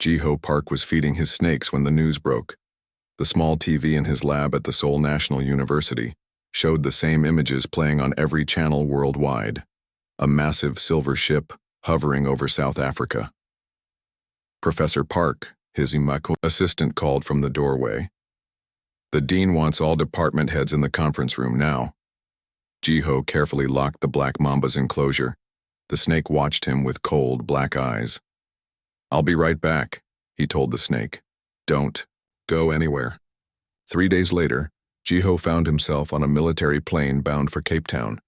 Ji-ho Park was feeding his snakes when the news broke. The small TV in his lab at the Seoul National University showed the same images playing on every channel worldwide. A massive silver ship hovering over South Africa. Professor Park, his assistant, called from the doorway. The dean wants all department heads in the conference room now. Ji-ho carefully locked the black Mamba's enclosure. The snake watched him with cold, black eyes. "I'll be right back," he told the snake. "Don't go anywhere." 3 days later, Ji-ho found himself on a military plane bound for Cape Town.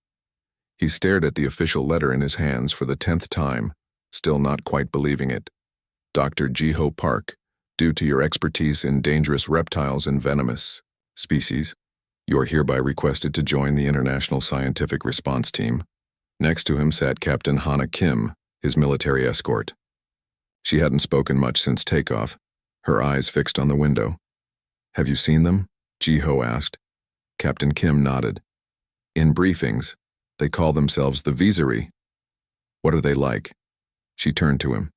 He stared at the official letter in his hands for the 10th time, still not quite believing it. Dr. Ji-ho Park, due to your expertise in dangerous reptiles and venomous species, you are hereby requested to join the International Scientific Response Team. Next to him sat Captain Hana Kim, his military escort. She hadn't spoken much since takeoff, her eyes fixed on the window. "Have you seen them?" Ji-ho asked. Captain Kim nodded. "In briefings, they call themselves the Visery." "What are they like?" She turned to him.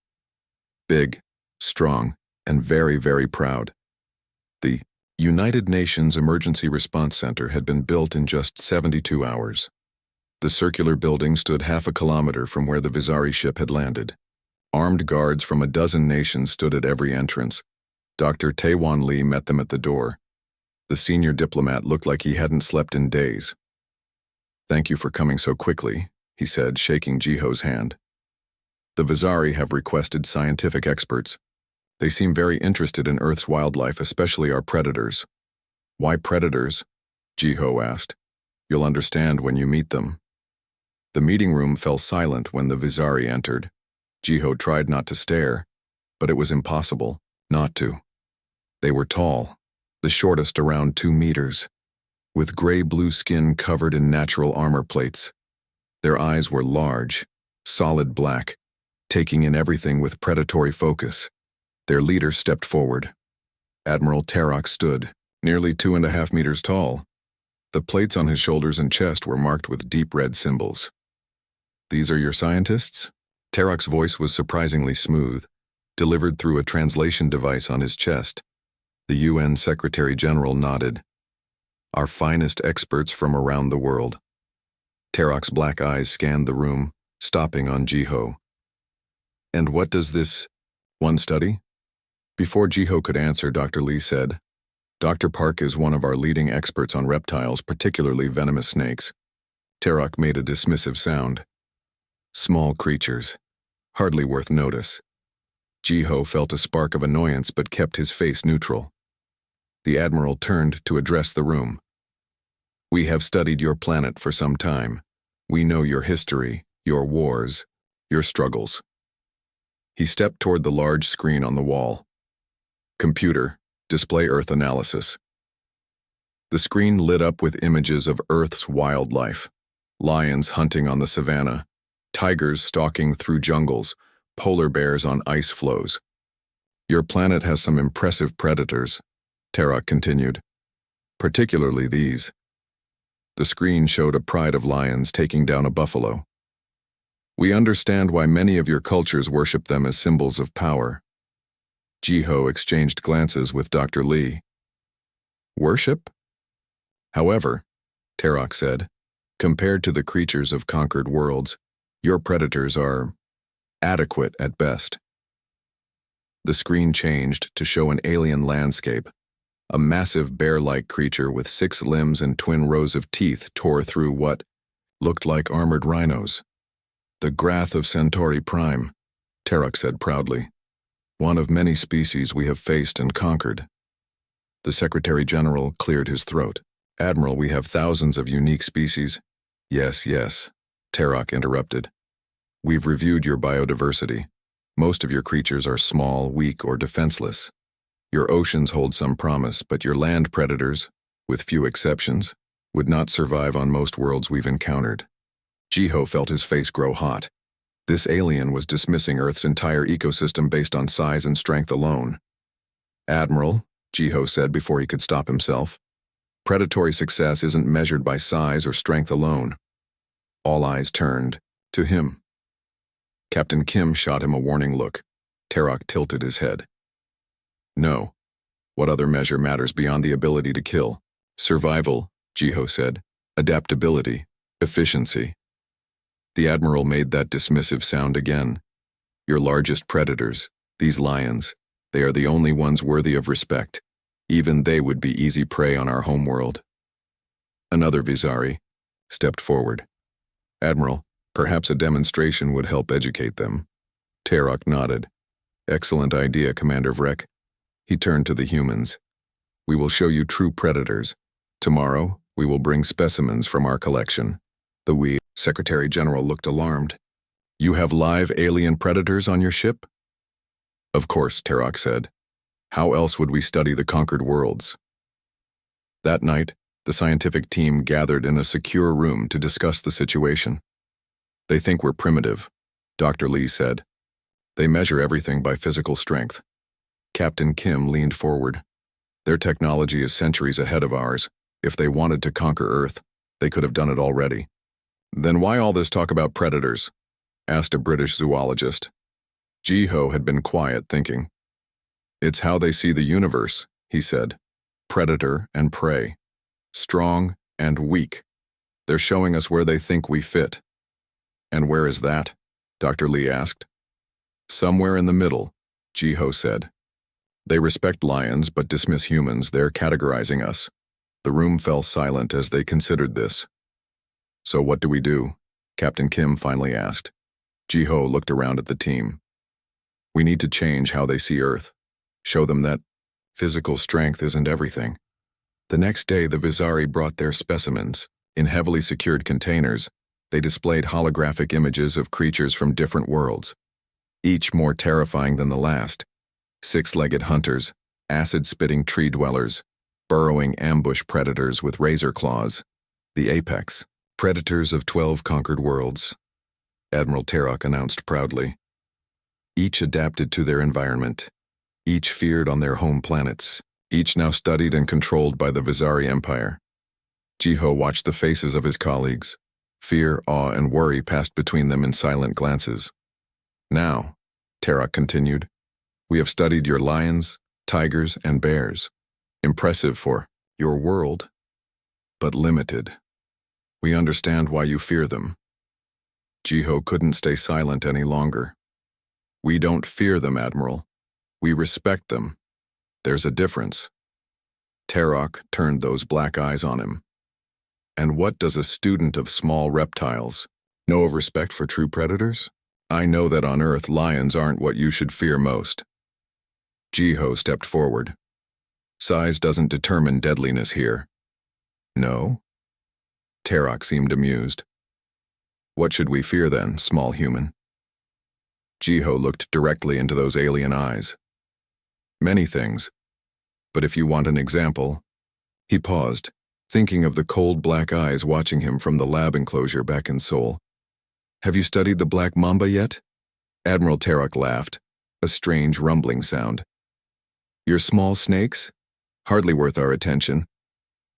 "Big, strong, and very, very proud." The United Nations Emergency Response Center had been built in just 72 hours. The circular building stood half a kilometer from where the Visery ship had landed. Armed guards from a dozen nations stood at every entrance. Dr. Taewon Lee met them at the door. The senior diplomat looked like he hadn't slept in days. "Thank you for coming so quickly," he said, shaking Ji-ho's hand. "The Visery have requested scientific experts. They seem very interested in Earth's wildlife, especially our predators." "Why predators?" Ji-ho asked. "You'll understand when you meet them." The meeting room fell silent when the Visery entered. Ji-ho tried not to stare, but it was impossible not to. They were tall, the shortest around 2 meters, with gray-blue skin covered in natural armor plates. Their eyes were large, solid black, taking in everything with predatory focus. Their leader stepped forward. Admiral Terok stood, nearly 2.5 meters tall. The plates on his shoulders and chest were marked with deep red symbols. "These are your scientists?" Terok's voice was surprisingly smooth, delivered through a translation device on his chest. The UN Secretary-General nodded. "Our finest experts from around the world." Terok's black eyes scanned the room, stopping on Ji-ho. "And what does this one study?" Before Ji-ho could answer, Dr. Lee said, "Dr. Park is one of our leading experts on reptiles, particularly venomous snakes." Terok made a dismissive sound. "Small creatures, hardly worth notice." Ji-ho felt a spark of annoyance but kept his face neutral. The admiral turned to address the room. "We have studied your planet for some time. We know your history, your wars, your struggles." He stepped toward the large screen on the wall. "Computer, display Earth analysis." The screen lit up with images of Earth's wildlife. Lions hunting on the savanna, tigers stalking through jungles, polar bears on ice floes. "Your planet has some impressive predators," Terok continued. "Particularly these." The screen showed a pride of lions taking down a buffalo. "We understand why many of your cultures worship them as symbols of power." Ji-ho exchanged glances with Dr. Lee. "Worship?" "However," Terok said, "compared to the creatures of conquered worlds, your predators are adequate at best." The screen changed to show an alien landscape. A massive bear-like creature with 6 limbs and twin rows of teeth tore through what looked like armored rhinos. "The Grath of Centauri Prime," Terok said proudly. "One of many species we have faced and conquered." The Secretary-General cleared his throat. "Admiral, we have thousands of unique species." Yes, Terok interrupted. "We've reviewed your biodiversity. Most of your creatures are small, weak, or defenseless. Your oceans hold some promise, but your land predators, with few exceptions, would not survive on most worlds we've encountered." Ji-ho felt his face grow hot. This alien was dismissing Earth's entire ecosystem based on size and strength alone. "Admiral," Ji-ho said before he could stop himself, "predatory success isn't measured by size or strength alone." All eyes turned to him. Captain Kim shot him a warning look. Terok tilted his head. No. What other measure matters beyond the ability to kill? Survival, Jiho said. Adaptability. Efficiency. The Admiral made that dismissive sound again. Your largest predators, these lions, they are the only ones worthy of respect. Even they would be easy prey on our homeworld. Another Visari stepped forward. Admiral, perhaps a demonstration would help educate them. Terok nodded. Excellent idea, Commander Vrek. He turned to the humans. We will show you true predators. Tomorrow, we will bring specimens from our collection. The Secretary General looked alarmed. You have live alien predators on your ship? Of course, Terok said. How else would we study the conquered worlds? That night, the scientific team gathered in a secure room to discuss the situation. They think we're primitive, Dr. Lee said. They measure everything by physical strength. Captain Kim leaned forward. Their technology is centuries ahead of ours. If they wanted to conquer Earth, they could have done it already. Then why all this talk about predators? Asked a British zoologist. Jiho had been quiet, thinking. It's how they see the universe, he said. Predator and prey. Strong and weak. They're showing us where they think we fit. And where is that? Dr. Lee asked. Somewhere in the middle, Jiho said. They respect lions but dismiss humans. They're categorizing us. The room fell silent as they considered this. So what do we do? Captain Kim finally asked. Jiho looked around at the team. We need to change how they see Earth. Show them that physical strength isn't everything. The next day, the Visari brought their specimens. In heavily secured containers, they displayed holographic images of creatures from different worlds, each more terrifying than the last. Six-legged hunters, acid-spitting tree dwellers, burrowing ambush predators with razor claws, the apex, predators of 12 conquered worlds, Admiral Terok announced proudly. Each adapted to their environment, each feared on their home planets, each now studied and controlled by the Visari Empire. Jiho watched the faces of his colleagues. Fear, awe, and worry passed between them in silent glances. Now, Terok continued, we have studied your lions, tigers, and bears. Impressive for your world, but limited. We understand why you fear them. Jiho couldn't stay silent any longer. We don't fear them, Admiral. We respect them. There's a difference. Terok turned those black eyes on him. And what does a student of small reptiles know of respect for true predators? I know that on Earth lions aren't what you should fear most. Jiho stepped forward. Size doesn't determine deadliness here. No? Terok seemed amused. What should we fear then, small human? Jiho looked directly into those alien eyes. Many things. But if you want an example... He paused, thinking of the cold black eyes watching him from the lab enclosure back in Seoul. Have you studied the black mamba yet? Admiral Terok laughed, a strange rumbling sound. Your small snakes? Hardly worth our attention.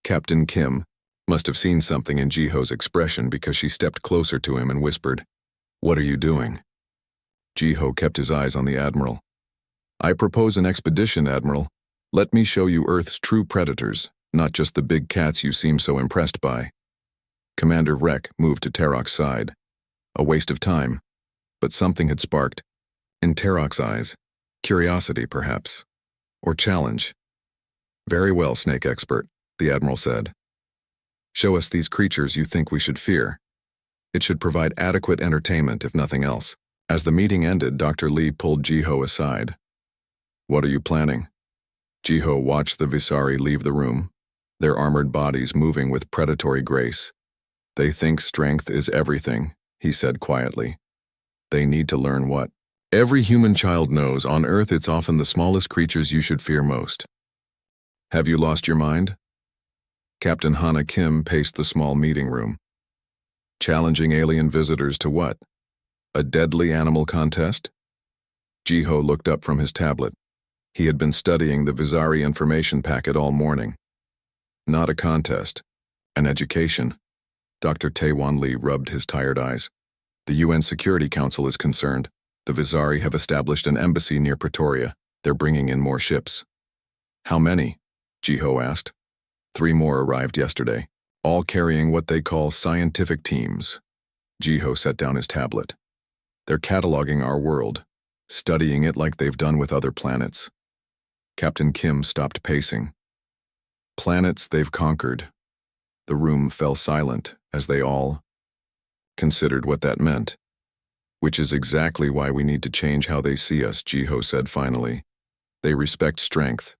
Captain Kim must have seen something in Jiho's expression because she stepped closer to him and whispered, What are you doing? Jiho kept his eyes on the Admiral. I propose an expedition, Admiral. Let me show you Earth's true predators, not just the big cats you seem so impressed by. Commander Vrek moved to Terok's side. A waste of time, but something had sparked. In Terok's eyes, curiosity perhaps, or challenge. Very well, Snake Expert, the Admiral said. Show us these creatures you think we should fear. It should provide adequate entertainment if nothing else. As the meeting ended, Dr. Lee pulled Jiho aside. What are you planning? Jiho watched the Visari leave the room, their armored bodies moving with predatory grace. They think strength is everything, he said quietly. They need to learn what every human child knows. On Earth, it's often the smallest creatures you should fear most. Have you lost your mind? Captain Hana Kim paced the small meeting room. Challenging alien visitors to what? A deadly animal contest? Jiho looked up from his tablet. He had been studying the Visari information packet all morning. Not a contest. An education. Dr. Taewon Lee rubbed his tired eyes. The UN Security Council is concerned. The Visari have established an embassy near Pretoria. They're bringing in more ships. How many? Jiho asked. 3 more arrived yesterday, all carrying what they call scientific teams. Jiho set down his tablet. They're cataloging our world, studying it like they've done with other planets. Captain Kim stopped pacing. Planets they've conquered. The room fell silent as they all considered what that meant. Which is exactly why we need to change how they see us, Jiho said finally. They respect strength.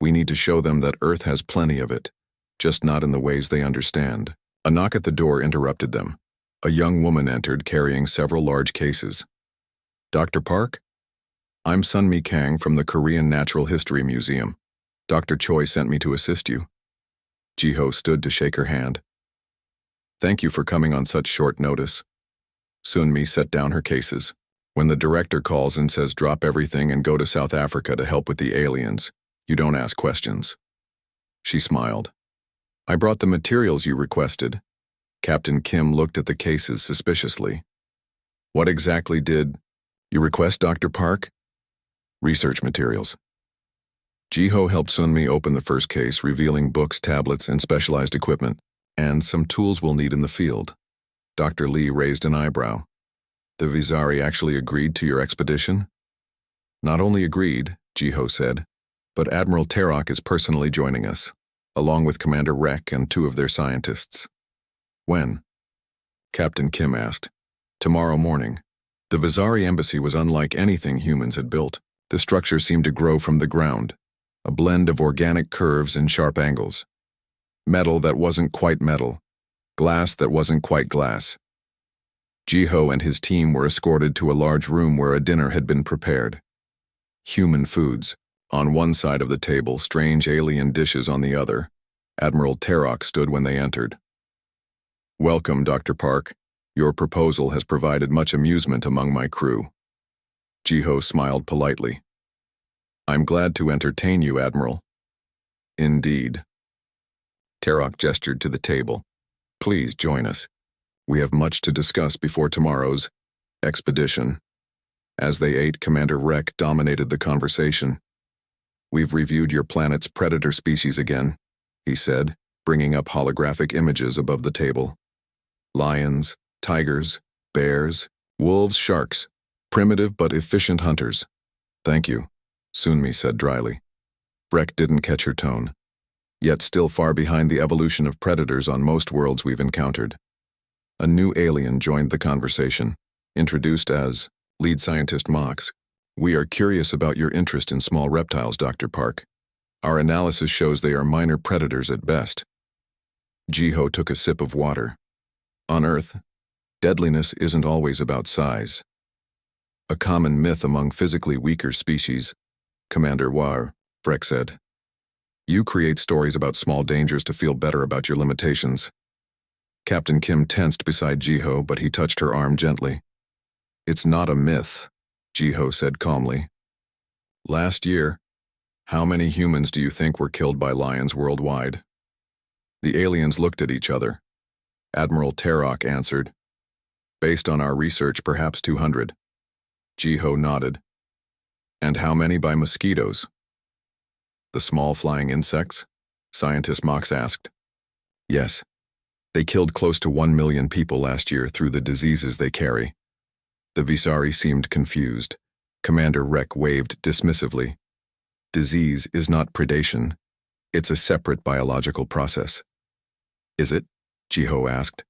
We need to show them that Earth has plenty of it, just not in the ways they understand. A knock at the door interrupted them. A young woman entered carrying several large cases. Dr. Park? I'm Sunmi Kang from the Korean Natural History Museum. Dr. Choi sent me to assist you. Jiho stood to shake her hand. Thank you for coming on such short notice. Sunmi set down her cases. When the director calls and says drop everything and go to South Africa to help with the aliens, you don't ask questions. She smiled. I brought the materials you requested. Captain Kim looked at the cases suspiciously. What exactly did you request, Dr. Park? Research materials. Jiho helped Sunmi open the first case, revealing books, tablets, and specialized equipment, and some tools we'll need in the field. Dr. Lee raised an eyebrow. The Visari actually agreed to your expedition? Not only agreed, Jiho said, but Admiral Tarok is personally joining us, along with Commander Rek and 2 of their scientists. When? Captain Kim asked. Tomorrow morning. The Visari embassy was unlike anything humans had built. The structure seemed to grow from the ground, a blend of organic curves and sharp angles. Metal that wasn't quite metal. Glass that wasn't quite glass. Jiho and his team were escorted to a large room where a dinner had been prepared. Human foods. On one side of the table, strange alien dishes on the other. Admiral Tarok stood when they entered. Welcome, Dr. Park. Your proposal has provided much amusement among my crew. Jiho smiled politely. I'm glad to entertain you, Admiral. Indeed. Tarok gestured to the table. Please join us. We have much to discuss before tomorrow's expedition. As they ate, Commander Rek dominated the conversation. We've reviewed your planet's predator species again, he said, bringing up holographic images above the table. Lions, tigers, bears, wolves, sharks. Primitive but efficient hunters. Thank you, Sunmi said dryly. Rek didn't catch her tone. Yet still far behind the evolution of predators on most worlds we've encountered. A new alien joined the conversation, introduced as lead scientist Mox. We are curious about your interest in small reptiles, Dr. Park. Our analysis shows they are minor predators at best. Jiho took a sip of water. On Earth, deadliness isn't always about size. A common myth among physically weaker species, Commander War, Rek said. You create stories about small dangers to feel better about your limitations. Captain Kim tensed beside Jiho, but he touched her arm gently. It's not a myth, Jiho said calmly. Last year, how many humans do you think were killed by lions worldwide? The aliens looked at each other. Admiral Tarok answered. Based on our research, perhaps 200. Jiho nodded. And how many by mosquitoes? The small flying insects? Scientist Mox asked. Yes. They killed close to 1 million people last year through the diseases they carry. The Visari seemed confused. Commander Rek waved dismissively. Disease is not predation. It's a separate biological process. Is it? Jiho asked.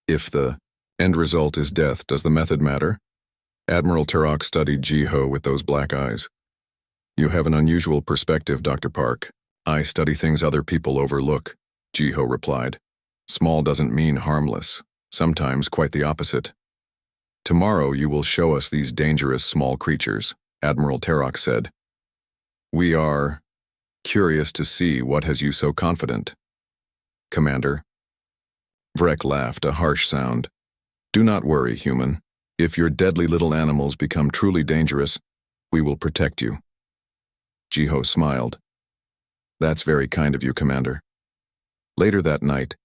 If the end result is death, does the method matter? Admiral Tarok studied Jiho with those black eyes. You have an unusual perspective, Dr. Park. I study things other people overlook, Jiho replied. Small doesn't mean harmless, sometimes quite the opposite. Tomorrow you will show us these dangerous small creatures, Admiral Tarok said. We are curious to see what has you so confident. Commander. Vrek laughed, a harsh sound. Do not worry, human. If your deadly little animals become truly dangerous, we will protect you. Jiho smiled. That's very kind of you, Commander. Later that night,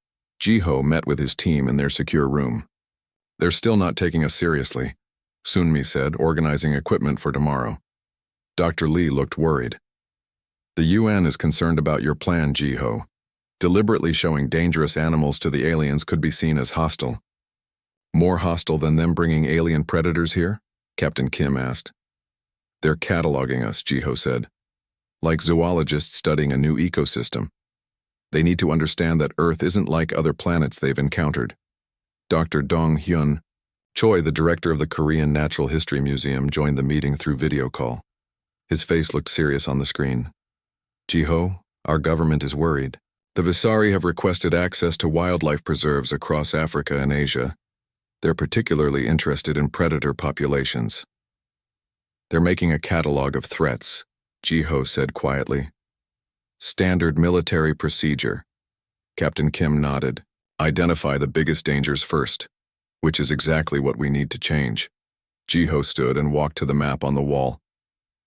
Jiho met with his team in their secure room. They're still not taking us seriously, Sunmi said, organizing equipment for tomorrow. Dr. Lee looked worried. The UN is concerned about your plan, Jiho. Deliberately showing dangerous animals to the aliens could be seen as hostile. More hostile than them bringing alien predators here? Captain Kim asked. They're cataloging us, Jiho said. Like zoologists studying a new ecosystem. They need to understand that Earth isn't like other planets they've encountered. Dr. Dong Hyun Choi, the director of the Korean Natural History Museum, joined the meeting through video call. His face looked serious on the screen. Jiho, our government is worried. The Visari have requested access to wildlife preserves across Africa and Asia. They're particularly interested in predator populations. They're making a catalog of threats, Jiho said quietly. Standard military procedure. Captain Kim nodded. Identify the biggest dangers first, which is exactly what we need to change. Jiho stood and walked to the map on the wall.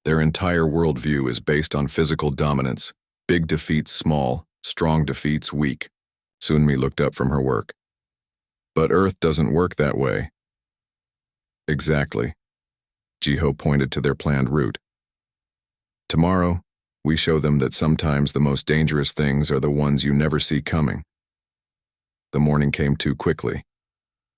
Their entire worldview is based on physical dominance. Big defeats small, strong defeats weak. Sunmi looked up from her work. But Earth doesn't work that way. Exactly. Jiho pointed to their planned route. Tomorrow, we show them that sometimes the most dangerous things are the ones you never see coming. The morning came too quickly.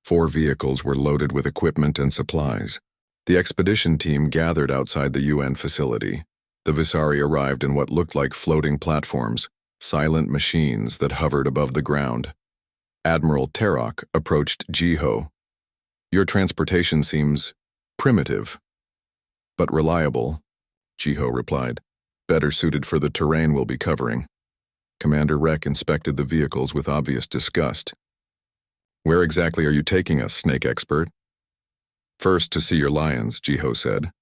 4 vehicles were loaded with equipment and supplies. The expedition team gathered outside the UN facility. The Visari arrived in what looked like floating platforms, silent machines that hovered above the ground. Admiral Terok approached Jiho. Your transportation seems primitive, but reliable, Jiho replied. Better suited for the terrain we'll be covering. Commander Rek inspected the vehicles with obvious disgust. Where exactly are you taking us, Snake Expert? First to see your lions, Jiho said,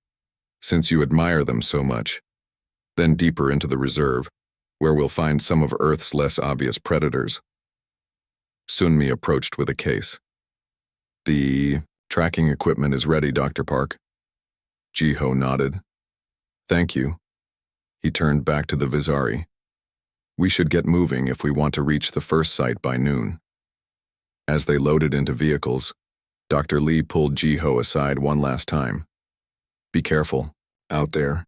since you admire them so much. Then deeper into the reserve, where we'll find some of Earth's less obvious predators. Sunmi approached with a case. The tracking equipment is ready, Dr. Park. Jiho nodded. Thank you. He turned back to the Visari. We should get moving if we want to reach the first site by noon. As they loaded into vehicles, Dr. Lee pulled Jiho aside one last time. Be careful, out there.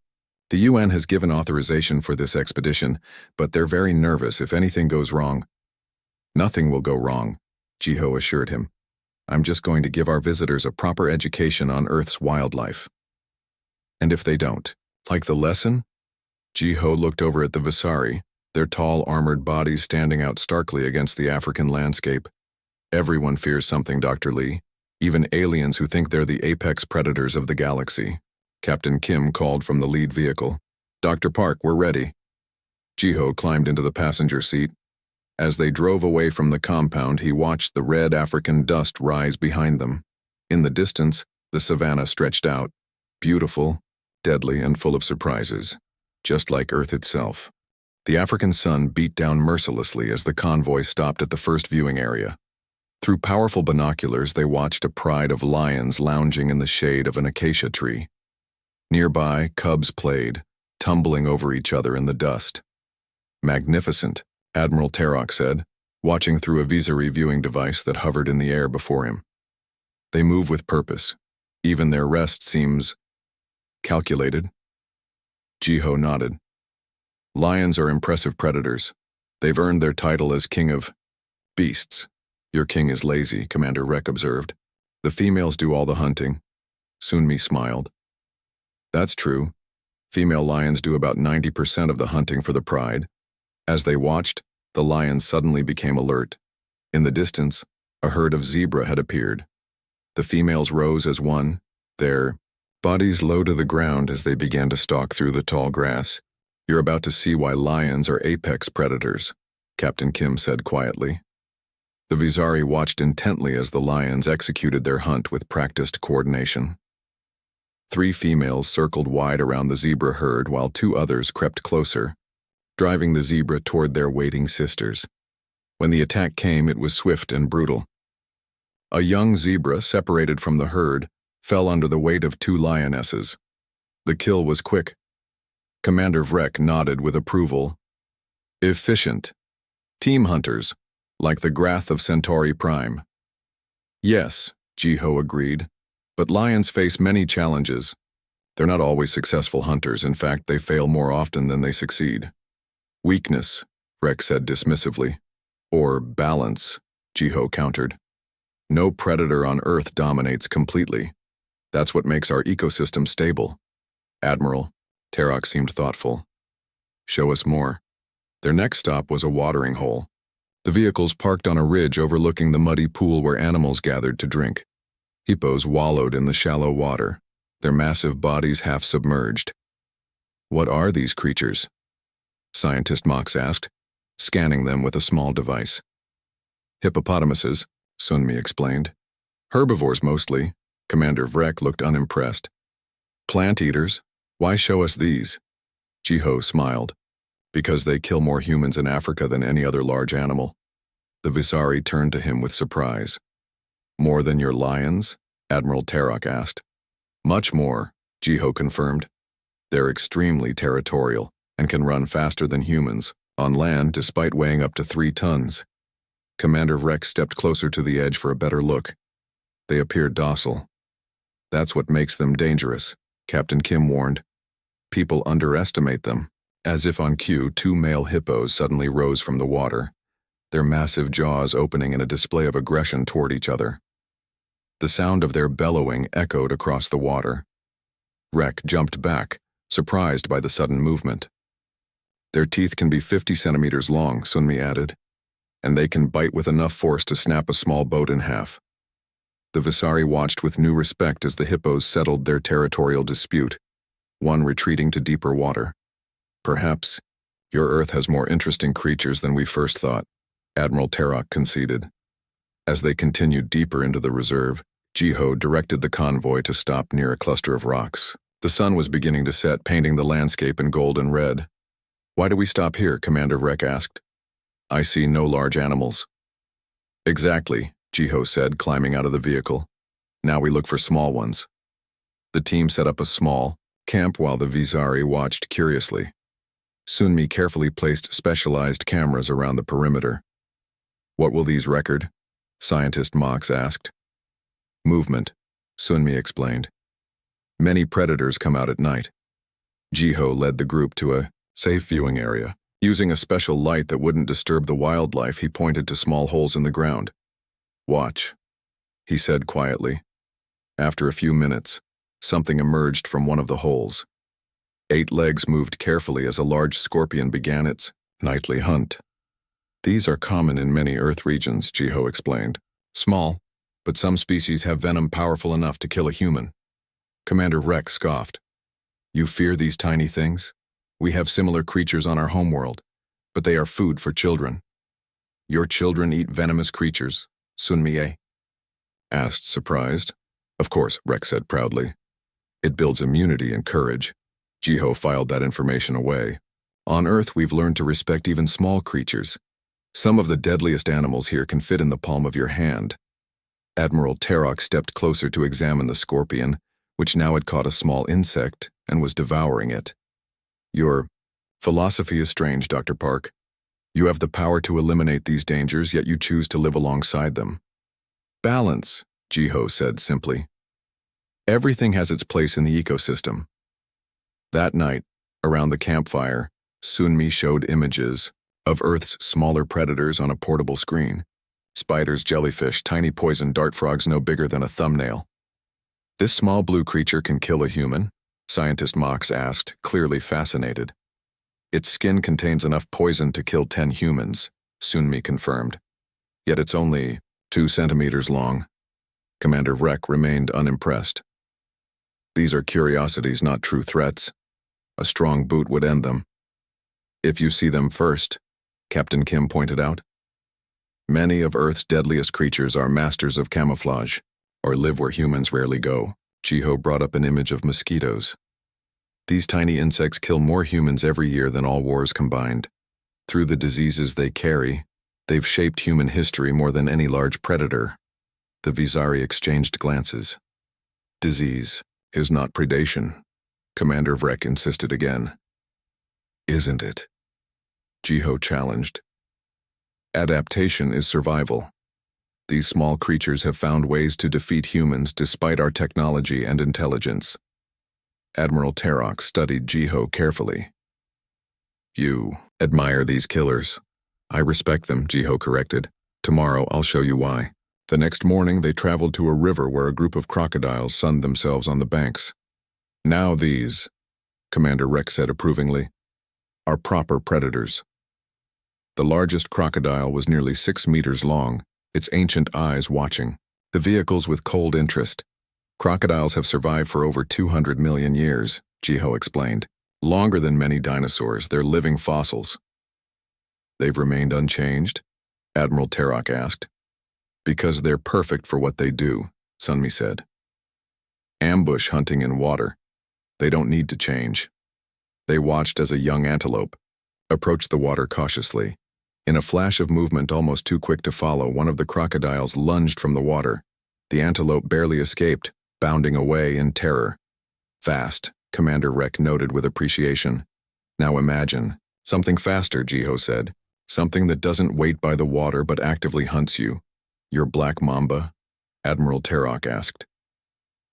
The UN has given authorization for this expedition, but they're very nervous if anything goes wrong. Nothing will go wrong, Jiho assured him. I'm just going to give our visitors a proper education on Earth's wildlife. And if they don't, like the lesson? Jiho looked over at the Visari, their tall armored bodies standing out starkly against the African landscape. Everyone fears something, Dr. Lee, even aliens who think they're the apex predators of the galaxy. Captain Kim called from the lead vehicle. Dr. Park, we're ready. Jiho climbed into the passenger seat. As they drove away from the compound, he watched the red African dust rise behind them. In the distance, the savannah stretched out, beautiful, deadly, and full of surprises, just like Earth itself. The African sun beat down mercilessly as the convoy stopped at the first viewing area. Through powerful binoculars, they watched a pride of lions lounging in the shade of an acacia tree. Nearby, cubs played, tumbling over each other in the dust. Magnificent, Admiral Terok said, watching through a Visari viewing device that hovered in the air before him. They move with purpose. Even their rest seems calculated. Jiho nodded. Lions are impressive predators. They've earned their title as king of beasts. Your king is lazy, Commander Rek observed. The females do all the hunting. Sunmi smiled. That's true. Female lions do about 90% of the hunting for the pride. As they watched, the lions suddenly became alert. In the distance, a herd of zebra had appeared. The females rose as one, their bodies low to the ground as they began to stalk through the tall grass. You're about to see why lions are apex predators, Captain Kim said quietly. The Visari watched intently as the lions executed their hunt with practiced coordination. 3 females circled wide around the zebra herd while 2 others crept closer, driving the zebra toward their waiting sisters. When the attack came, it was swift and brutal. A young zebra, separated from the herd, fell under the weight of 2 lionesses. The kill was quick. Commander Vrek nodded with approval. Efficient. Team hunters, like the Grath of Centauri Prime. Yes, Jiho agreed. But lions face many challenges. They're not always successful hunters. In fact, they fail more often than they succeed. Weakness, Rex said dismissively. Or balance, Jiho countered. No predator on Earth dominates completely. That's what makes our ecosystem stable. Admiral, Terok seemed thoughtful. Show us more. Their next stop was a watering hole. The vehicles parked on a ridge overlooking the muddy pool where animals gathered to drink. Hippos wallowed in the shallow water, their massive bodies half submerged. What are these creatures? Scientist Mox asked, scanning them with a small device. Hippopotamuses, Sunmi explained. Herbivores mostly. Commander Vrek looked unimpressed. Plant eaters? Why show us these? Jiho smiled. Because they kill more humans in Africa than any other large animal. The Visari turned to him with surprise. More than your lions? Admiral Terok asked. Much more, Jiho confirmed. They're extremely territorial and can run faster than humans, on land despite weighing up to 3 tons. Commander Vrek stepped closer to the edge for a better look. They appeared docile. That's what makes them dangerous, Captain Kim warned. People underestimate them. As if on cue, 2 male hippos suddenly rose from the water, their massive jaws opening in a display of aggression toward each other. The sound of their bellowing echoed across the water. Rek jumped back, surprised by the sudden movement. Their teeth can be 50 centimeters long, Sunmi added, and they can bite with enough force to snap a small boat in half. The Visari watched with new respect as the hippos settled their territorial dispute, one retreating to deeper water. Perhaps your Earth has more interesting creatures than we first thought, Admiral Terok conceded. As they continued deeper into the reserve, Jiho directed the convoy to stop near a cluster of rocks. The sun was beginning to set, painting the landscape in gold and red. Why do we stop here? Commander Vrek asked. I see no large animals. Exactly, Jiho said, climbing out of the vehicle. Now we look for small ones. The team set up a small camp while the Visari watched curiously. Sunmi carefully placed specialized cameras around the perimeter. What will these record? Scientist Mox asked. Movement, Sunmi explained. Many predators come out at night. Jiho led the group to a safe viewing area. Using a special light that wouldn't disturb the wildlife, he pointed to small holes in the ground. Watch, he said quietly. After a few minutes, something emerged from one of the holes. 8 legs moved carefully as a large scorpion began its nightly hunt. These are common in many Earth regions, Jiho explained. Small, but some species have venom powerful enough to kill a human. Commander Vrek scoffed. You fear these tiny things? We have similar creatures on our homeworld, but they are food for children. Your children eat venomous creatures, Sunmi asked, surprised. Of course, Vrek said proudly. It builds immunity and courage. Jiho filed that information away. On Earth, we've learned to respect even small creatures. Some of the deadliest animals here can fit in the palm of your hand. Admiral Terok stepped closer to examine the scorpion, which now had caught a small insect and was devouring it. Your philosophy is strange, Dr. Park. You have the power to eliminate these dangers, yet you choose to live alongside them. Balance, Jiho said simply. Everything has its place in the ecosystem. That night, around the campfire, Sunmi showed images of Earth's smaller predators on a portable screen. Spiders, jellyfish, tiny poison dart frogs no bigger than a thumbnail. This small blue creature can kill a human? Scientist Mox asked, clearly fascinated. Its skin contains enough poison to kill 10 humans, Sunmi confirmed. Yet it's only 2 centimeters long. Commander Vrek remained unimpressed. These are curiosities, not true threats. A strong boot would end them. If you see them first, Captain Kim pointed out. Many of Earth's deadliest creatures are masters of camouflage, or live where humans rarely go. Jiho brought up an image of mosquitoes. These tiny insects kill more humans every year than all wars combined. Through the diseases they carry, they've shaped human history more than any large predator. The Visari exchanged glances. Disease is not predation, Commander Vrek insisted again. Isn't it? Jiho challenged. Adaptation is survival. These small creatures have found ways to defeat humans despite our technology and intelligence. Admiral Terok studied Jiho carefully. You admire these killers. I respect them, Jiho corrected. Tomorrow I'll show you why. The next morning they traveled to a river where a group of crocodiles sunned themselves on the banks. Now these, Commander Rex said approvingly, are proper predators. The largest crocodile was nearly 6 meters long, its ancient eyes watching. The vehicles with cold interest. Crocodiles have survived for over 200 million years, Jiho explained. Longer than many dinosaurs, they're living fossils. They've remained unchanged? Admiral Terok asked. Because they're perfect for what they do, Sunmi said. Ambush hunting in water. They don't need to change. They watched as a young antelope approached the water cautiously. In a flash of movement almost too quick to follow, one of the crocodiles lunged from the water. The antelope barely escaped, bounding away in terror. Fast, Commander Rex noted with appreciation. Now imagine. Something faster, Jiho said. Something that doesn't wait by the water but actively hunts you. Your black mamba? Admiral Terok asked.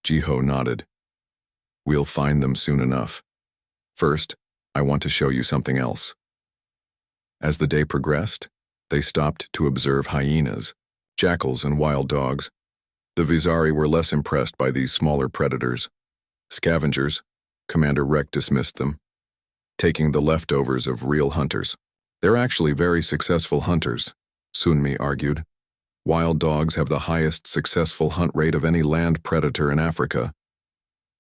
Jiho nodded. We'll find them soon enough. First, I want to show you something else. As the day progressed, they stopped to observe hyenas, jackals, and wild dogs. The Visari were less impressed by these smaller predators. Scavengers, Commander Rex dismissed them, taking the leftovers of real hunters. They're actually very successful hunters, Sunmi argued. Wild dogs have the highest successful hunt rate of any land predator in Africa.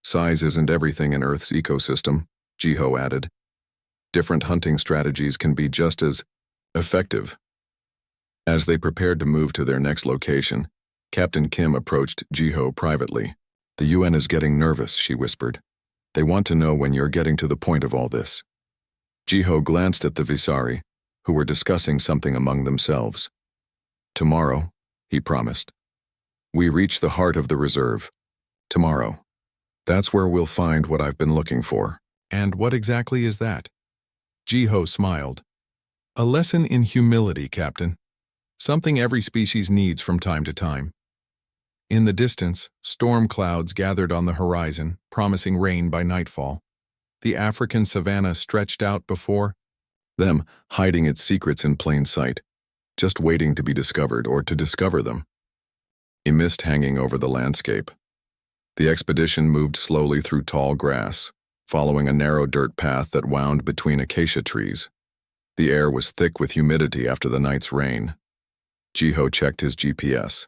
Size isn't everything in Earth's ecosystem, Jiho added. Different hunting strategies can be just as effective. As they prepared to move to their next location, Captain Kim approached Jiho privately. The UN is getting nervous, she whispered. They want to know when you're getting to the point of all this. Jiho glanced at the Visari, who were discussing something among themselves. Tomorrow, he promised. We reach the heart of the reserve. Tomorrow. That's where we'll find what I've been looking for. And what exactly is that? Jiho smiled. A lesson in humility, Captain. Something every species needs from time to time. In the distance, storm clouds gathered on the horizon, promising rain by nightfall. The African savanna stretched out before them, hiding its secrets in plain sight, just waiting to be discovered or to discover them. A mist hanging over the landscape. The expedition moved slowly through tall grass, following a narrow dirt path that wound between acacia trees. The air was thick with humidity after the night's rain. Jiho checked his GPS.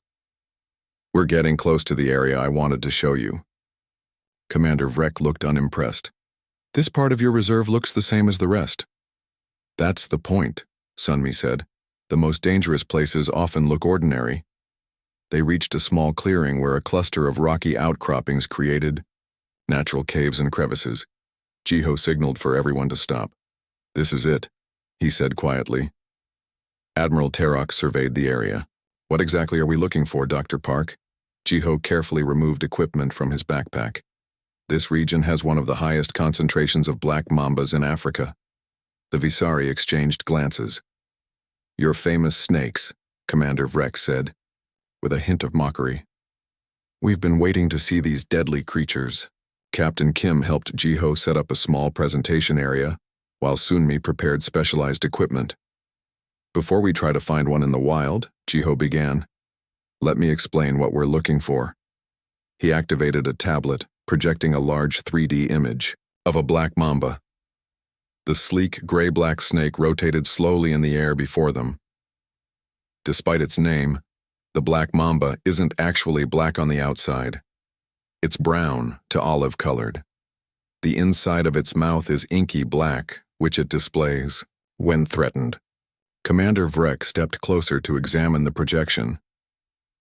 We're getting close to the area I wanted to show you. Commander Rex looked unimpressed. This part of your reserve looks the same as the rest. That's the point, Sunmi said. The most dangerous places often look ordinary. They reached a small clearing where a cluster of rocky outcroppings created natural caves and crevices. Jiho signaled for everyone to stop. This is it, he said quietly. Admiral Terok surveyed the area. What exactly are we looking for, Dr. Park? Jiho carefully removed equipment from his backpack. This region has one of the highest concentrations of black mambas in Africa. The Visari exchanged glances. Your famous snakes, Commander Rex said, with a hint of mockery. We've been waiting to see these deadly creatures. Captain Kim helped Jiho set up a small presentation area, while Sunmi prepared specialized equipment. Before we try to find one in the wild, Jiho began. Let me explain what we're looking for. He activated a tablet, projecting a large 3D image of a black mamba. The sleek gray-black snake rotated slowly in the air before them. Despite its name, the black mamba isn't actually black on the outside. It's brown to olive-colored. The inside of its mouth is inky black, which it displays when threatened. Commander Rex stepped closer to examine the projection.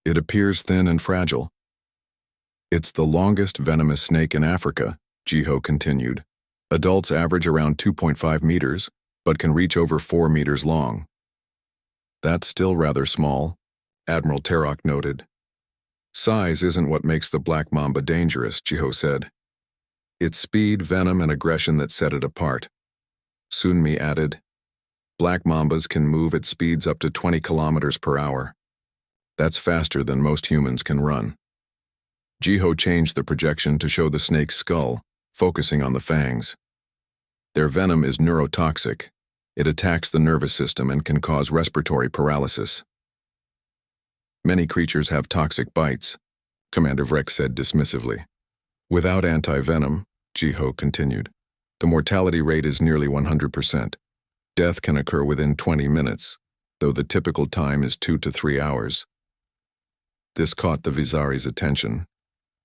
It appears thin and fragile. It's the longest venomous snake in Africa, Jiho continued. Adults average around 2.5 meters, but can reach over 4 meters long. That's still rather small, Admiral Terok noted. Size isn't what makes the black mamba dangerous, Jiho said. It's speed, venom, and aggression that set it apart. Sunmi added, black mambas can move at speeds up to 20 kilometers per hour. That's faster than most humans can run. Jiho changed the projection to show the snake's skull, focusing on the fangs. Their venom is neurotoxic. It attacks the nervous system and can cause respiratory paralysis. Many creatures have toxic bites, Commander Vrek said dismissively. Without anti-venom, Jiho continued, the mortality rate is nearly 100%. Death can occur within 20 minutes, though the typical time is 2 to 3 hours. This caught the Vizari's attention.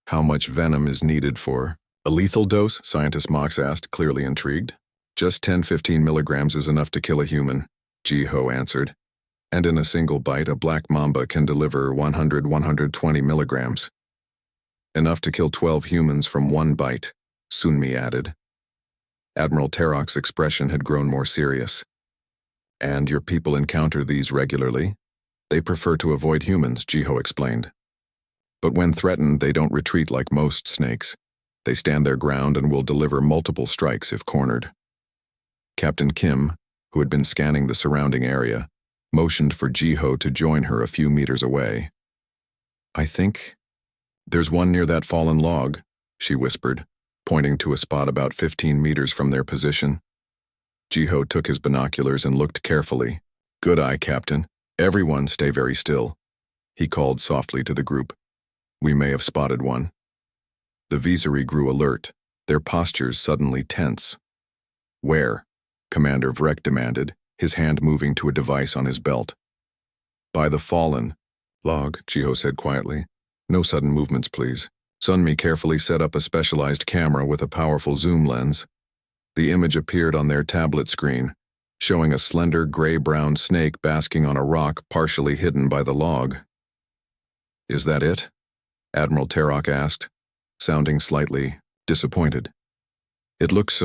How much venom is needed for a lethal dose? Scientist Mox asked, clearly intrigued. Just 10-15 milligrams is enough to kill a human, Jiho answered. And in a single bite, a black mamba can deliver 100-120 milligrams. Enough to kill 12 humans from one bite, Sunmi added. Admiral Terok's expression had grown more serious. And your people encounter these regularly? They prefer to avoid humans, Jiho explained. But when threatened, they don't retreat like most snakes. They stand their ground and will deliver multiple strikes if cornered. Captain Kim, who had been scanning the surrounding area, motioned for Jiho to join her a few meters away. I think there's one near that fallen log, she whispered, pointing to a spot about 15 meters from their position. Jiho took his binoculars and looked carefully. Good eye, Captain. Everyone stay very still, he called softly to the group. We may have spotted one. The Vizari grew alert, their postures suddenly tense. Where? Commander Vrek demanded, his hand moving to a device on his belt. By the fallen log, Jiho said quietly. No sudden movements, please. Sunmi carefully set up a specialized camera with a powerful zoom lens. The image appeared on their tablet screen, showing a slender gray-brown snake basking on a rock partially hidden by the log. Is that it? Admiral Terok asked, sounding slightly disappointed. It looks,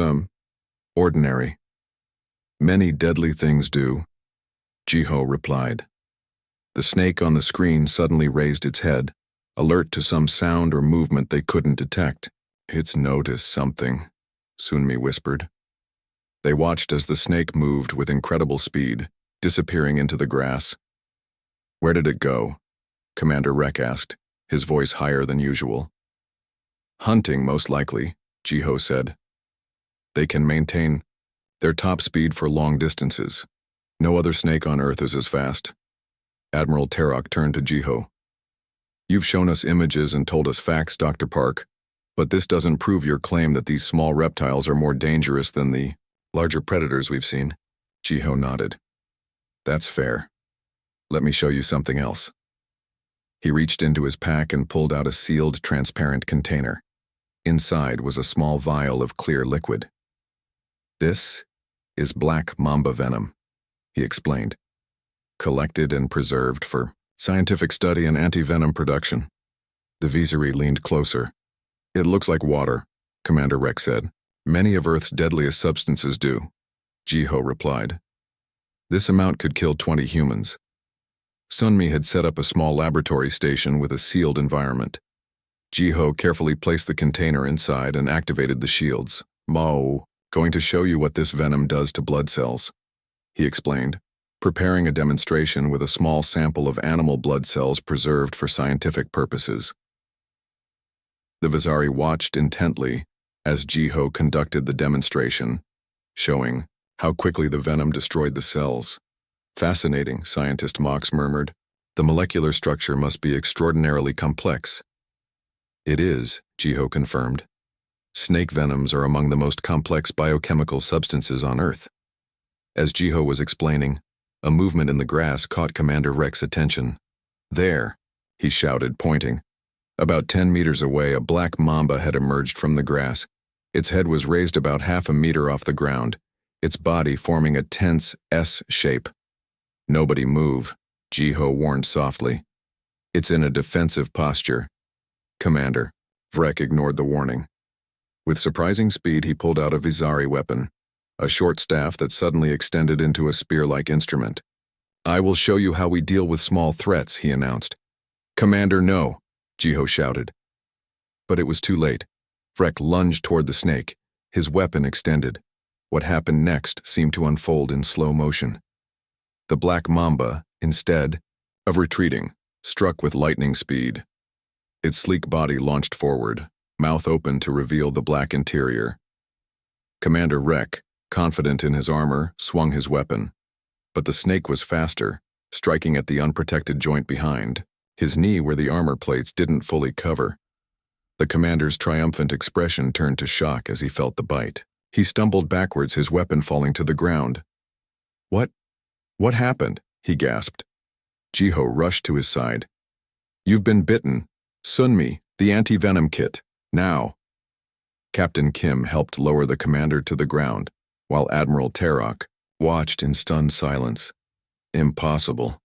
ordinary. Many deadly things do, Jiho replied. The snake on the screen suddenly raised its head, alert to some sound or movement they couldn't detect. It's noticed something, Sunmi whispered. They watched as the snake moved with incredible speed, disappearing into the grass. Where did it go? Commander Vrek asked, his voice higher than usual. Hunting, most likely, Jiho said. They can maintain their top speed for long distances. No other snake on Earth is as fast. Admiral Terok turned to Jiho. You've shown us images and told us facts, Dr. Park, but this doesn't prove your claim that these small reptiles are more dangerous than the larger predators we've seen. Jiho nodded. That's fair. Let me show you something else. He reached into his pack and pulled out a sealed, transparent container. Inside was a small vial of clear liquid. This is black mamba venom, he explained. Collected and preserved for scientific study and anti-venom production. The Vizari leaned closer. It looks like water, Commander Vrek said. Many of Earth's deadliest substances do, Jiho replied. This amount could kill 20 humans. Sunmi had set up a small laboratory station with a sealed environment. Jiho carefully placed the container inside and activated the shields. Going to show you what this venom does to blood cells, he explained, preparing a demonstration with a small sample of animal blood cells preserved for scientific purposes. The Vizari watched intently as Jiho conducted the demonstration, showing how quickly the venom destroyed the cells. Fascinating, Scientist Mox murmured. The molecular structure must be extraordinarily complex. It is, Jiho confirmed. Snake venoms are among the most complex biochemical substances on Earth. As Jiho was explaining, a movement in the grass caught Commander Vrek's attention. There, he shouted, pointing. About 10 meters away, a black mamba had emerged from the grass. Its head was raised about half a meter off the ground, its body forming a tense S shape. Nobody move, Jiho warned softly. It's in a defensive posture. Commander, Vrek ignored the warning. With surprising speed, he pulled out a Vizari weapon, a short staff that suddenly extended into a spear-like instrument. I will show you how we deal with small threats, he announced. Commander, no, Jiho shouted. But it was too late. Vrek lunged toward the snake, his weapon extended. What happened next seemed to unfold in slow motion. The black mamba, instead of retreating, struck with lightning speed. Its sleek body launched forward, mouth open to reveal the black interior. Commander Rek, confident in his armor, swung his weapon. But the snake was faster, striking at the unprotected joint behind, his knee where the armor plates didn't fully cover. The commander's triumphant expression turned to shock as he felt the bite. He stumbled backwards, his weapon falling to the ground. What happened? He gasped. Jiho rushed to his side. You've been bitten. Sunmi, the anti-venom kit. Now. Captain Kim helped lower the commander to the ground, while Admiral Terok watched in stunned silence. Impossible,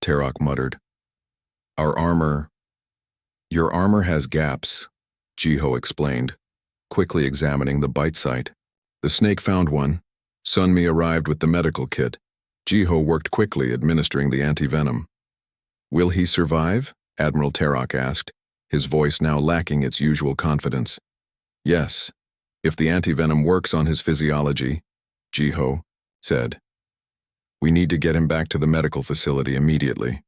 Terok muttered. Your armor has gaps, Jiho explained, quickly examining the bite site. The snake found one. Sunmi arrived with the medical kit. Jiho worked quickly, administering the anti-venom. Will he survive? Admiral Terok asked, his voice now lacking its usual confidence. Yes, if the anti-venom works on his physiology, Jiho said. We need to get him back to the medical facility immediately.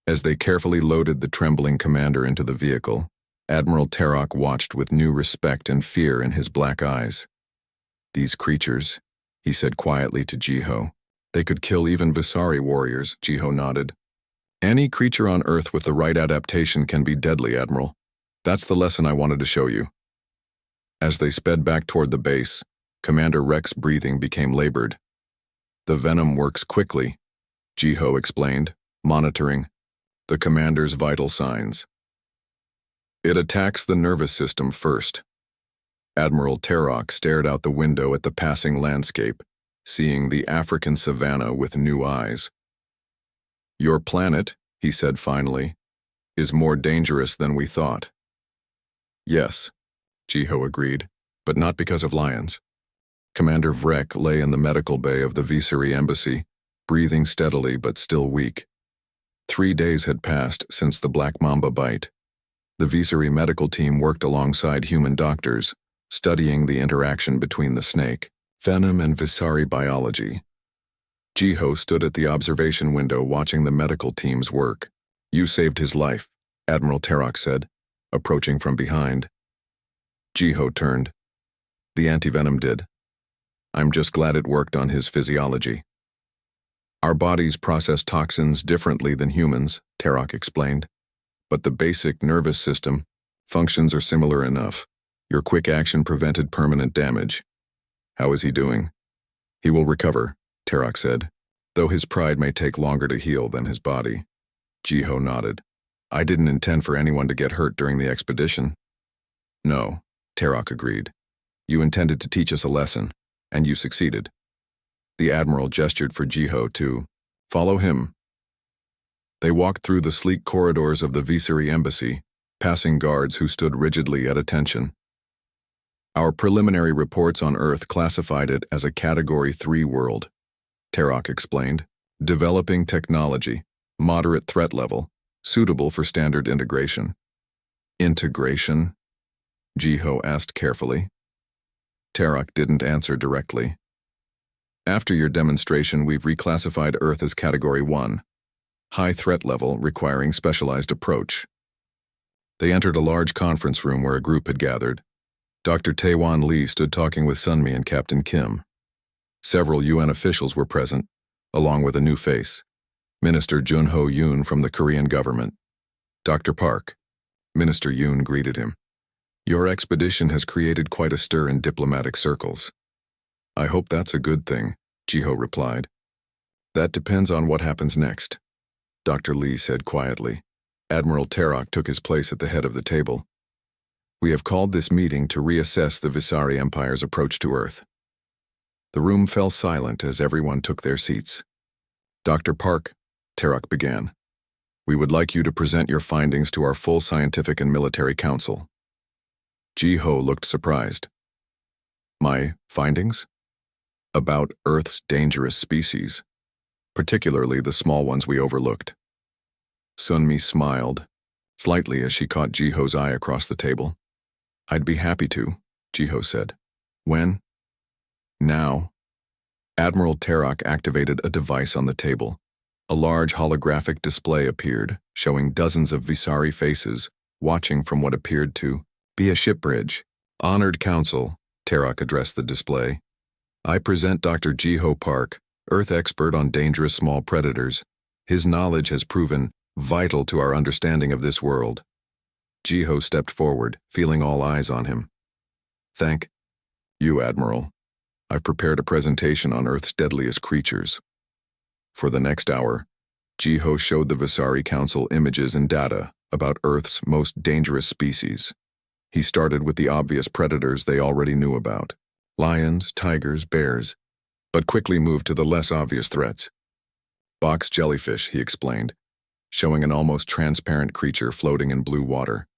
As they carefully loaded the trembling commander into the vehicle, Admiral Terok watched with new respect and fear in his black eyes. These creatures, he said quietly to Jiho. They could kill even Visari warriors, Jiho nodded. Any creature on Earth with the right adaptation can be deadly, Admiral. That's the lesson I wanted to show you. As they sped back toward the base, Commander Rek's breathing became labored. The venom works quickly, Jiho explained, monitoring the commander's vital signs. It attacks the nervous system first. Admiral Terok stared out the window at the passing landscape, seeing the African savanna with new eyes. Your planet, he said finally, is more dangerous than we thought. Yes, Jiho agreed, but not because of lions. Commander Vrek lay in the medical bay of the Visari embassy, breathing steadily but still weak. 3 days had passed since the Black Mamba bite. The Visari medical team worked alongside human doctors, studying the interaction between the snake, venom, and Visari biology. Jiho stood at the observation window watching the medical team's work. You saved his life, Admiral Terok said, approaching from behind. Jiho turned. The antivenom did. I'm just glad it worked on his physiology. Our bodies process toxins differently than humans, Terok explained. But the basic nervous system functions are similar enough. Your quick action prevented permanent damage. How is he doing? He will recover, Terok said, though his pride may take longer to heal than his body. Jiho nodded. I didn't intend for anyone to get hurt during the expedition. No, Terok agreed. You intended to teach us a lesson, and you succeeded. The Admiral gestured for Jiho to follow him. They walked through the sleek corridors of the Visari embassy, passing guards who stood rigidly at attention. Our preliminary reports on Earth classified it as a Category 3 world, Terok explained. Developing technology, moderate threat level, suitable for standard integration. Integration? Jiho asked carefully. Terok didn't answer directly. After your demonstration, we've reclassified Earth as Category 1, high threat level requiring specialized approach. They entered a large conference room where a group had gathered. Dr. Taewon Lee stood talking with Sunmi and Captain Kim. Several UN officials were present, along with a new face, Minister Junho Yoon from the Korean government. Dr. Park, Minister Yoon greeted him. Your expedition has created quite a stir in diplomatic circles. I hope that's a good thing, Jiho replied. That depends on what happens next, Dr. Lee said quietly. Admiral Terok took his place at the head of the table. We have called this meeting to reassess the Visari Empire's approach to Earth. The room fell silent as everyone took their seats. Dr. Park, Terok began, we would like you to present your findings to our full scientific and military council. Jiho looked surprised. My findings? About Earth's dangerous species, particularly the small ones we overlooked. Sunmi smiled, slightly as she caught Jiho's eye across the table. I'd be happy to, Jiho said. When? Now. Admiral Terok activated a device on the table. A large holographic display appeared, showing dozens of Visari faces, watching from what appeared to be a ship bridge. Honored Council, Tarak addressed the display. I present Dr. Jiho Park, Earth expert on dangerous small predators. His knowledge has proven vital to our understanding of this world. Jiho stepped forward, feeling all eyes on him. Thank you, Admiral. I've prepared a presentation on Earth's deadliest creatures. For the next hour, Jiho showed the Visari Council images and data about Earth's most dangerous species. He started with the obvious predators they already knew about: lions, tigers, bears, but quickly moved to the less obvious threats. Box jellyfish, he explained, showing an almost transparent creature floating in blue water,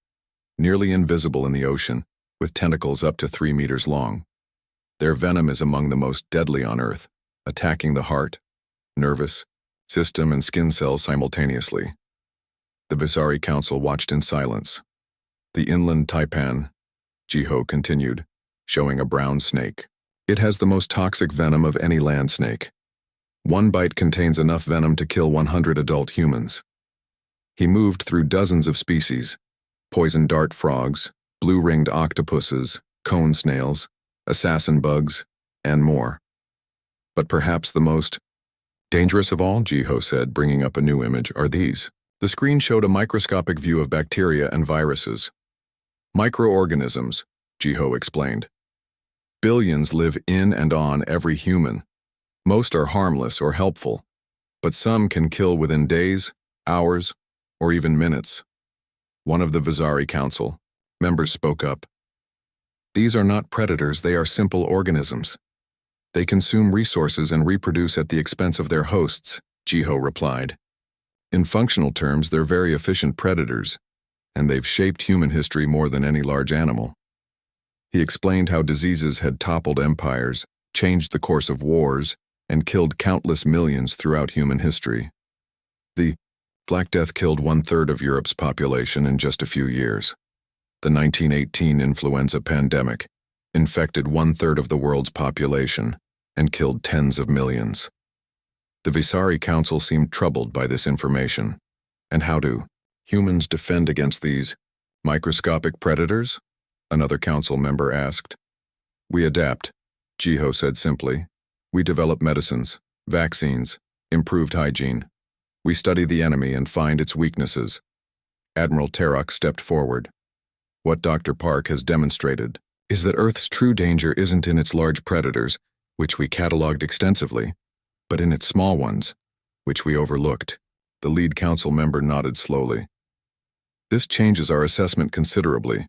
nearly invisible in the ocean, with tentacles up to 3 meters long. Their venom is among the most deadly on Earth, attacking the heart, nervous system, and skin cells simultaneously. The Visari Council watched in silence. The inland taipan, Jiho continued, showing a brown snake. It has the most toxic venom of any land snake. One bite contains enough venom to kill 100 adult humans. He moved through dozens of species: poison dart frogs, blue-ringed octopuses, cone snails, assassin bugs, and more. But perhaps the most dangerous of all, Jiho said, bringing up a new image, are these. The screen showed a microscopic view of bacteria and viruses. Microorganisms, Jiho explained. Billions live in and on every human. Most are harmless or helpful, but some can kill within days, hours, or even minutes. One of the Visari Council members spoke up. These are not predators, they are simple organisms. They consume resources and reproduce at the expense of their hosts, Jiho replied. In functional terms, they're very efficient predators, and they've shaped human history more than any large animal. He explained how diseases had toppled empires, changed the course of wars, and killed countless millions throughout human history. The Black Death killed 1/3 of Europe's population in just a few years. The 1918 influenza pandemic infected 1/3 of the world's population and killed tens of millions. The Visari Council seemed troubled by this information. And how do humans defend against these microscopic predators? Another council member asked. We adapt, Jiho said simply. We develop medicines, vaccines, improved hygiene. We study the enemy and find its weaknesses. Admiral Tarak stepped forward. What Dr. Park has demonstrated is that Earth's true danger isn't in its large predators, which we cataloged extensively, but in its small ones, which we overlooked. The lead council member nodded slowly. This changes our assessment considerably.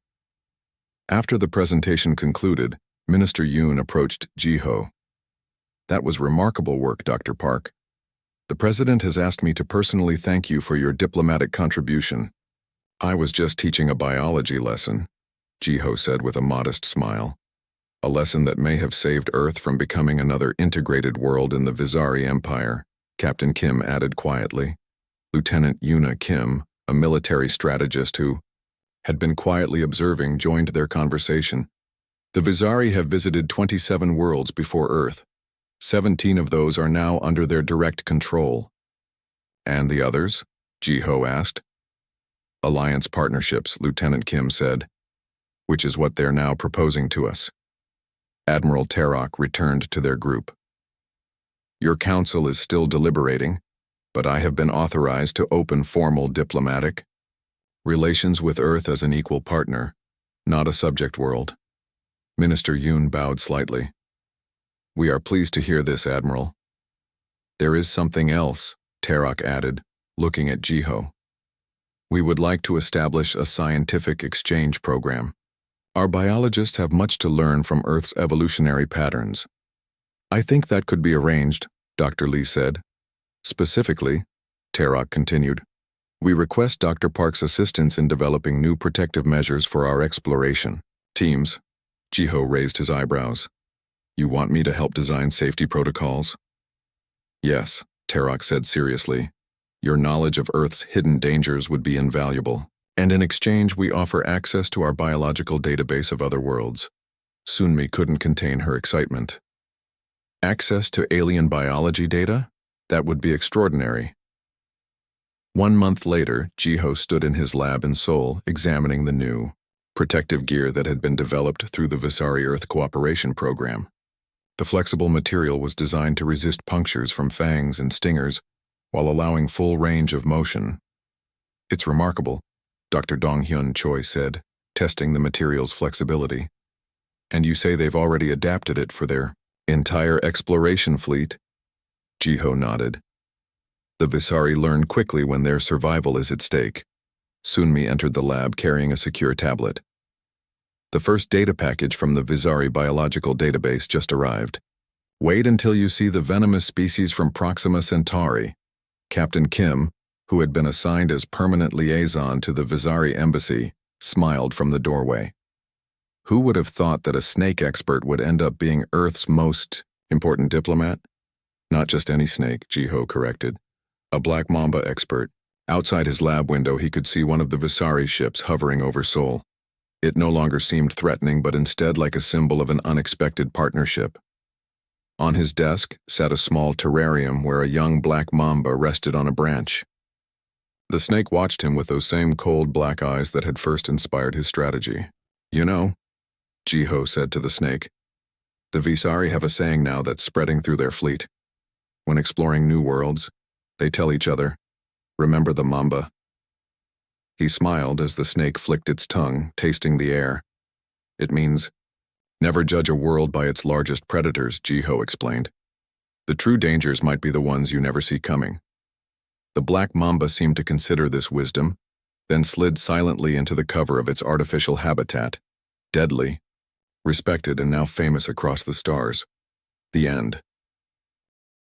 After the presentation concluded, Minister Yoon approached Jiho. That was remarkable work, Dr. Park. The President has asked me to personally thank you for your diplomatic contribution. I was just teaching a biology lesson, Jiho said with a modest smile. A lesson that may have saved Earth from becoming another integrated world in the Visari Empire, Captain Kim added quietly. Lieutenant Yuna Kim, a military strategist who had been quietly observing, joined their conversation. The Visari have visited 27 worlds before Earth. 17 of those are now under their direct control. And the others? Jiho asked. Alliance partnerships, Lieutenant Kim said, which is what they're now proposing to us. Admiral Tarak returned to their group. Your council is still deliberating, but I have been authorized to open formal diplomatic relations with Earth as an equal partner, not a subject world. Minister Yoon bowed slightly. We are pleased to hear this, Admiral. There is something else, Tarak added, looking at Jiho. We would like to establish a scientific exchange program. Our biologists have much to learn from Earth's evolutionary patterns. I think that could be arranged, Dr. Lee said. Specifically, Tarak continued, we request Dr. Park's assistance in developing new protective measures for our exploration teams. Jiho raised his eyebrows. You want me to help design safety protocols? Yes, Tarak said seriously. Your knowledge of Earth's hidden dangers would be invaluable, and in exchange we offer access to our biological database of other worlds. Sunmi couldn't contain her excitement. Access to alien biology data? That would be extraordinary, 1 month later, Jiho stood in his lab in Seoul, examining the new, protective gear that had been developed through the Visari Earth Cooperation Program. The flexible material was designed to resist punctures from fangs and stingers while allowing full range of motion. "It's remarkable," Dr. Dong-hyun Choi said, testing the material's flexibility. "And you say they've already adapted it for their entire exploration fleet?" Jiho nodded. "The Visari learn quickly when their survival is at stake." Sunmi entered the lab carrying a secure tablet. The first data package from the Visari biological database just arrived. "Wait until you see the venomous species from Proxima Centauri." Captain Kim, who had been assigned as permanent liaison to the Visari embassy, smiled from the doorway. Who would have thought that a snake expert would end up being Earth's most important diplomat? "Not just any snake," Jiho corrected. "A black Mamba expert." Outside his lab window, he could see one of the Visari ships hovering over Seoul. It no longer seemed threatening, but instead like a symbol of an unexpected partnership. On his desk sat a small terrarium where a young black Mamba rested on a branch. The snake watched him with those same cold black eyes that had first inspired his strategy. "You know," Jiho said to the snake, "the Visari have a saying now that's spreading through their fleet. When exploring new worlds, they tell each other, 'Remember the Mamba.'" He smiled as the snake flicked its tongue, tasting the air. "It means, never judge a world by its largest predators," Jiho explained. "The true dangers might be the ones you never see coming." The black Mamba seemed to consider this wisdom, then slid silently into the cover of its artificial habitat, deadly, respected and now famous across the stars. The end.